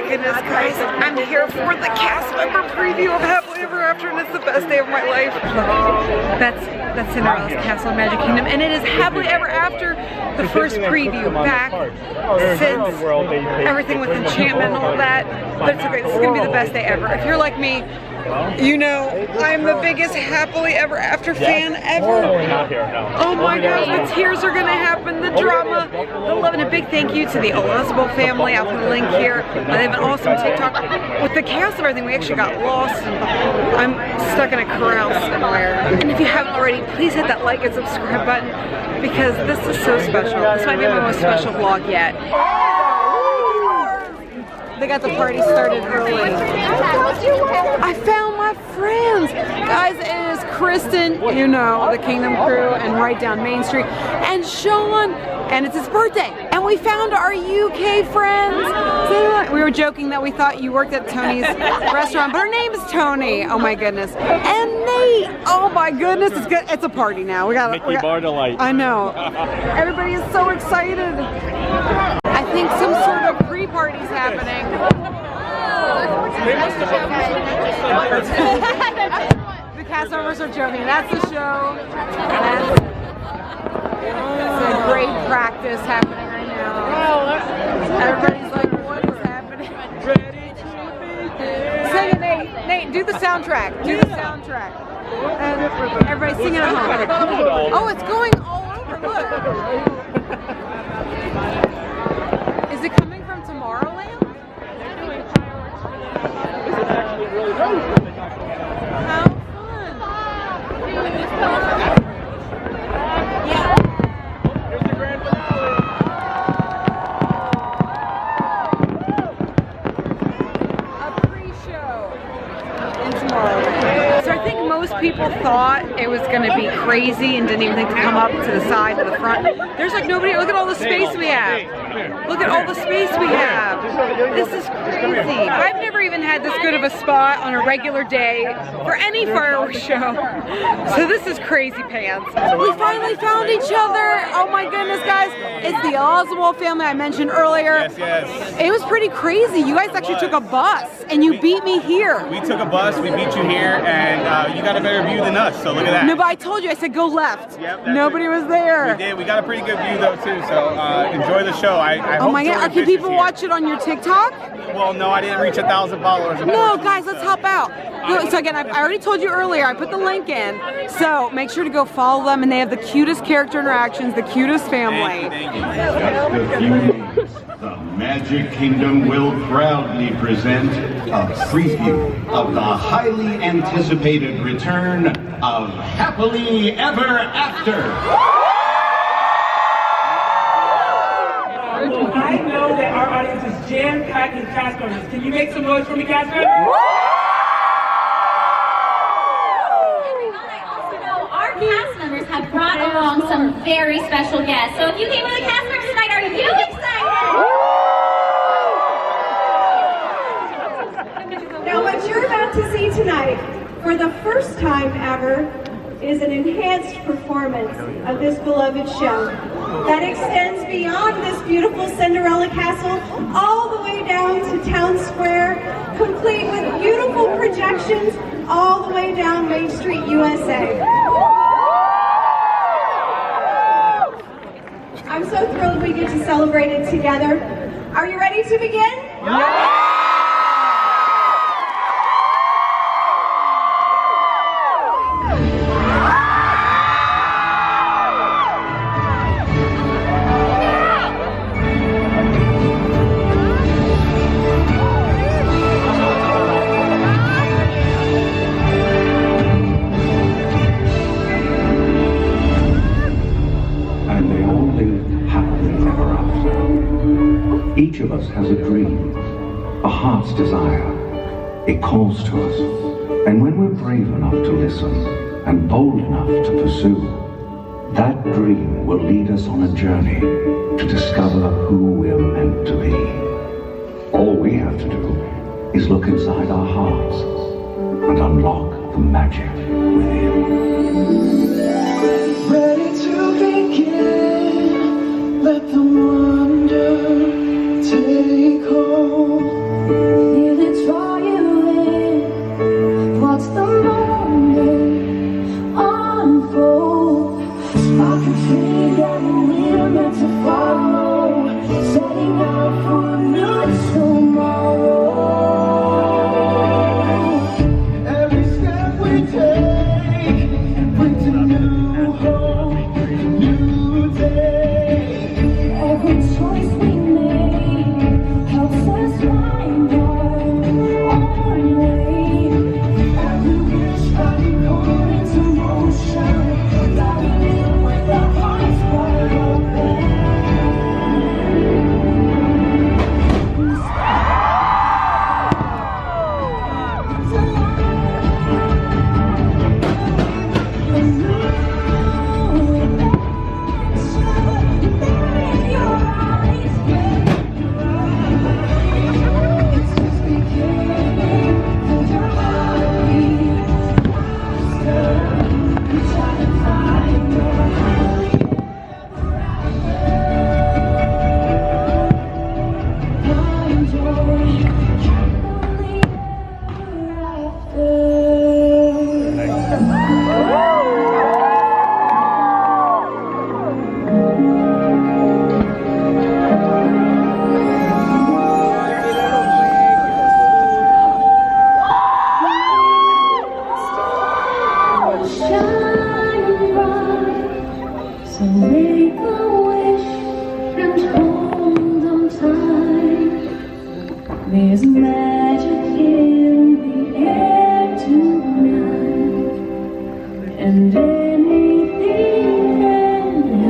my goodness, guys, I'm here for the cast member preview of Happily Ever After, and it's the best day of my life. That's Cinderella's Castle of Magic Kingdom, and it is Happily Ever After, the first preview back since everything with enchantment and all that. But it's okay, this is gonna be the best day ever. If you're like me, you know I'm the biggest Happily Ever After fan ever. Oh my gosh, the tears are gonna happen, the drama, the love, and a big thank you to the Elizabeth family. I'll put a link here. They have an awesome TikTok. With the cast of everything, we actually got lost, and I'm stuck in a corral somewhere. And if you haven't already, please hit that like and subscribe button, because this is so special. This might be my most special vlog yet. They got the party started early. I found my friends. Guys, it is Kristen, you know, the Kingdom crew, and right down Main Street, and Sean, and it's his birthday. And we found our UK friends. We were joking that we thought you worked at Tony's restaurant, but her name is Tony. Oh my goodness. And Nate. Oh my goodness, it's good. It's a party now. We got Mickey Bar Delight. I know. Everybody is so excited. I think some sort of pre-party's happening. The cast members are joking. That's the show. It's a great practice happening right now. Everybody's like, what is happening? Sing it, Nate. Nate, do the soundtrack. Do the soundtrack. And everybody's singing at home. Oh, it's going all over. Look. Is it coming from Tomorrowland? They're doing fireworks for them. This is actually really fun. How fun! Yeah. Here's the grand finale. A pre-show in Tomorrowland. So I think most people thought it was going to be crazy and didn't even think to come up to the side to the front. There's like nobody. Look at all the space we have. Look at all the space we have. This is crazy. I've never even had this good of a spot on a regular day for any fireworks show. So this is crazy pants. We finally found each other. Oh my goodness, guys. It's the Oswald family I mentioned earlier. Yes. It was pretty crazy. You guys actually took a bus and you beat me here. We took a bus, we beat you here, and you got a better view than us, so look at that. No, but I told you, I said go left. Yep, Nobody was there. We did. We got a pretty good view though too, so enjoy the show. I Oh my god, can people watch it on your TikTok? Well, no, I didn't reach 1,000 followers. No, guys, let's help out. So again, I already told you earlier, I put the link in, so make sure to go follow them, and they have the cutest character interactions, the cutest family. Thank you. Just a few days, the Magic Kingdom will proudly present a preview of the highly anticipated return of Happily Ever After. I know that our audience is jam-packed with cast members. Can you make some noise for me, cast members? Our cast members have brought along some very special guests. So if you came with a cast member tonight, are you excited? Now what you're about to see tonight, for the first time ever, is an enhanced performance of this beloved show that extends beyond this beautiful Cinderella castle all the way down to Town Square, complete with beautiful projections all the way down Main Street, USA. I'm so thrilled we get to celebrate it together. Are you ready to begin? Yeah. Each of us has a dream, a heart's desire. It calls to us. And when we're brave enough to listen and bold enough to pursue, that dream will lead us on a journey to discover who we're meant to be. All we have to do is look inside our hearts and unlock the magic within. Ready to begin, let the wonder take hold. There's magic in the air tonight, and anything can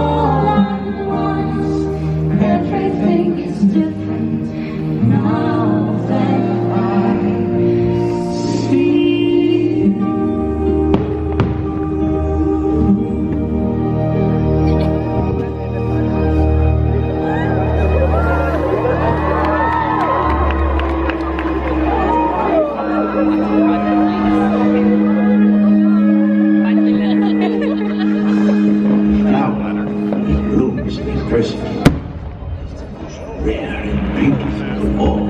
all at once. Everything is different now that I see you. Now, it blooms in person. It's the most rare and beautiful of all.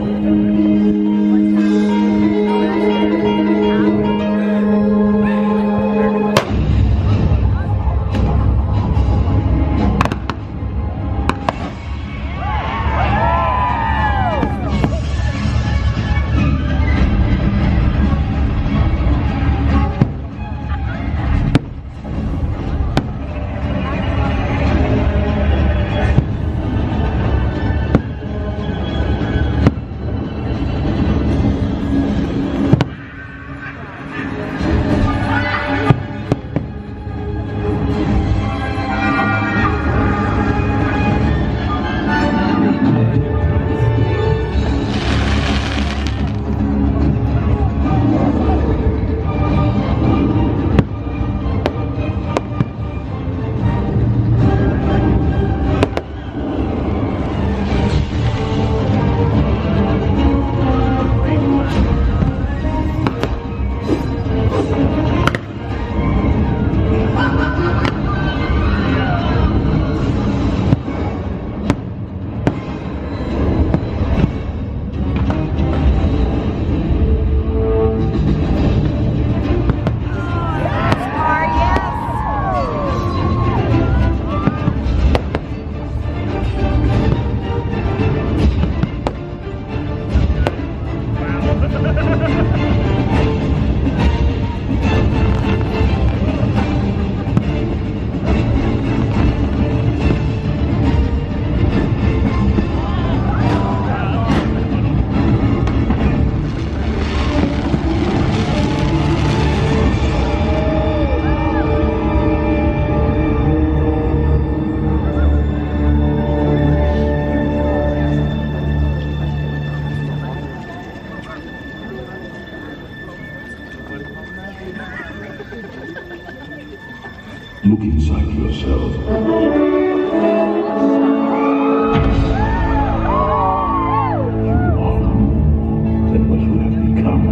Look inside yourself. You are more than what you have become.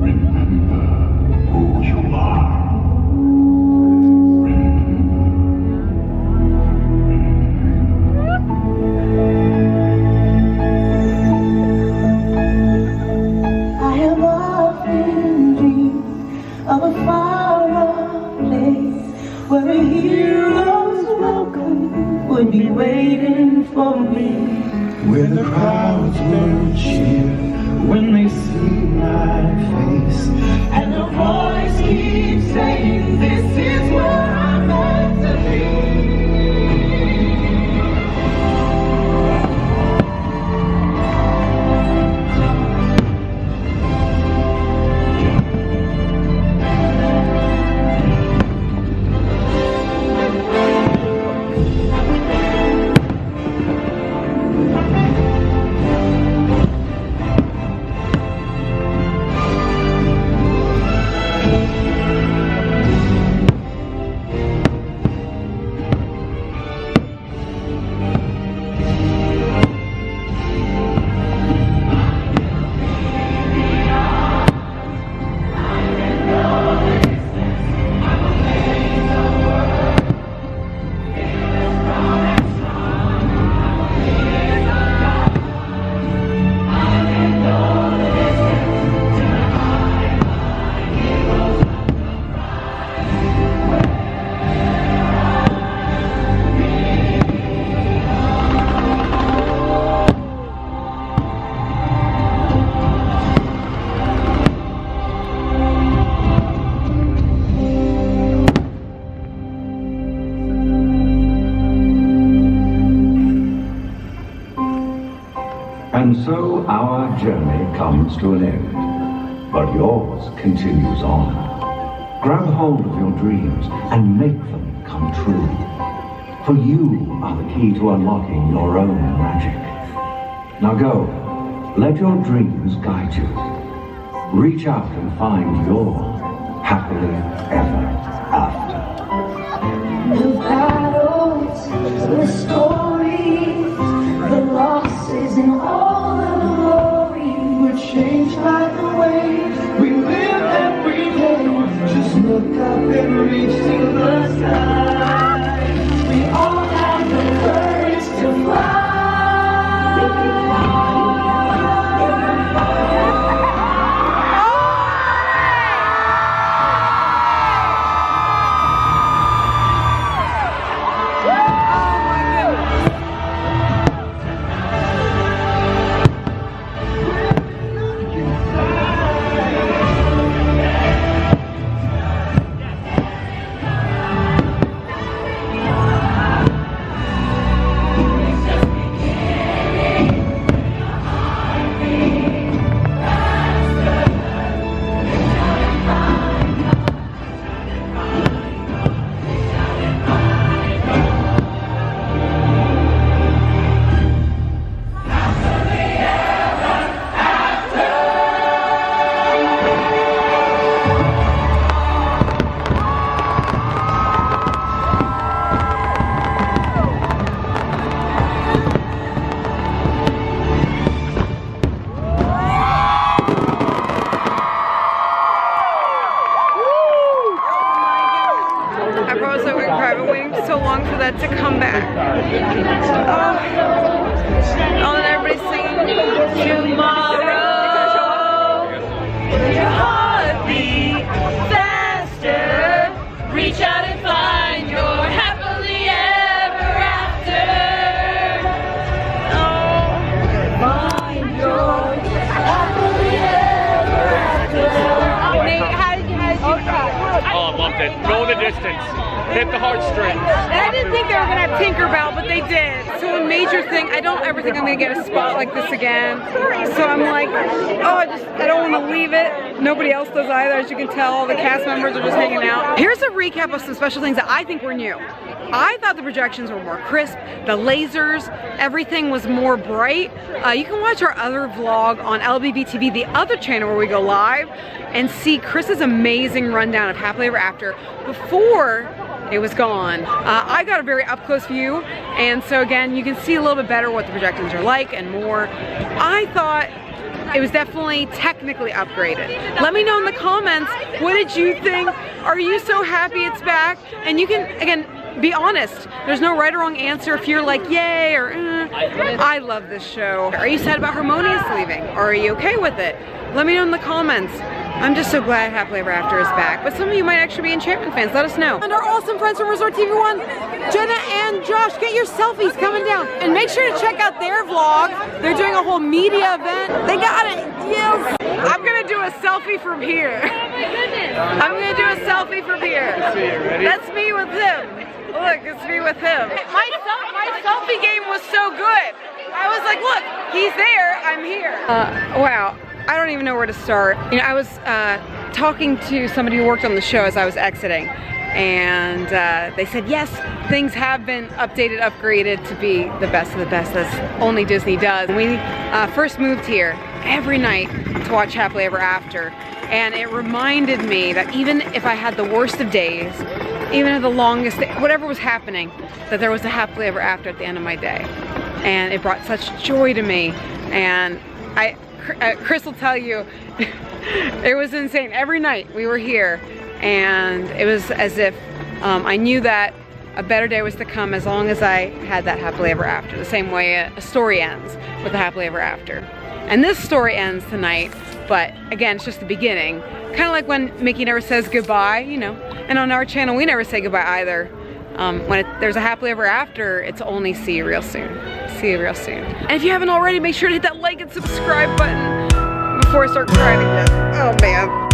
Remember who you are. I have often dreamed of a far-off place where a hero's welcome would be waiting for me. Where the crowds will cheer when they see my face, And the voice keeps saying, this is where I'm meant to be. And so our journey comes to an end, but yours continues on. Grab hold of your dreams and make them come true. For you are the key to unlocking your own magic. Now go, let your dreams guide you. Reach out and find your happily ever after. The battles, the stories, the losses, and all the glory were changed by the way we live every day. Just look up and reach to the sky. We all have the courage to fly. To come back. Oh, and everybody's singing tomorrow. Your heart beat faster. Reach out and find your happily ever after. Oh, find your happily ever after. Nate, how did you cry? Oh, I loved it. Go the distance. Hit the heartstrings. I didn't think they were gonna have Tinkerbell, but they did. So a major thing, I don't ever think I'm gonna get a spot like this again. So I'm like, oh, I don't want to leave it. Nobody else does either. As you can tell, all the cast members are just hanging out. Here's a recap of some special things that I think were new. I thought the projections were more crisp, the lasers, everything was more bright. You can watch our other vlog on LBBTV, the other channel where we go live, and see Chris's amazing rundown of Happily Ever After before it was gone. I got a very up close view, and so again, you can see a little bit better what the projections are like and more. I thought it was definitely technically upgraded. Let me know in the comments, what did you think? Are you so happy it's back? And you can, again, be honest. There's no right or wrong answer if you're like, yay, or I love this show. Are you sad about Harmonious leaving? Or are you okay with it? Let me know in the comments. I'm just so glad Happily Ever After is back. But some of you might actually be Enchantment fans. Let us know. And our awesome friends from Resort TV 1, Jenna and Josh, get your selfies coming down. And make sure to check out their vlog. They're doing a whole media event. They got it. Yes. I'm going to do a selfie from here. Oh my goodness. I'm going to do a selfie from here. That's me with him. Look, it's me with him. My selfie game was so good. I was like, look, he's there, I'm here. Wow. I don't even know where to start. You know, I was talking to somebody who worked on the show as I was exiting, and they said, yes, things have been updated, upgraded to be the best of the best, as only Disney does. When we first moved here, every night to watch Happily Ever After, and it reminded me that even if I had the worst of days, even at the longest day, whatever was happening, that there was a Happily Ever After at the end of my day. And it brought such joy to me, and Chris will tell you, it was insane. Every night we were here, and it was as if I knew that a better day was to come as long as I had that Happily Ever After. The same way a story ends with a Happily Ever After. And this story ends tonight, but again, it's just the beginning. Kind of like when Mickey never says goodbye, you know, and on our channel we never say goodbye either. When there's a Happily Ever After, it's only see you real soon. See you real soon. And if you haven't already, make sure to hit that like and subscribe button before I start crying again. Oh man.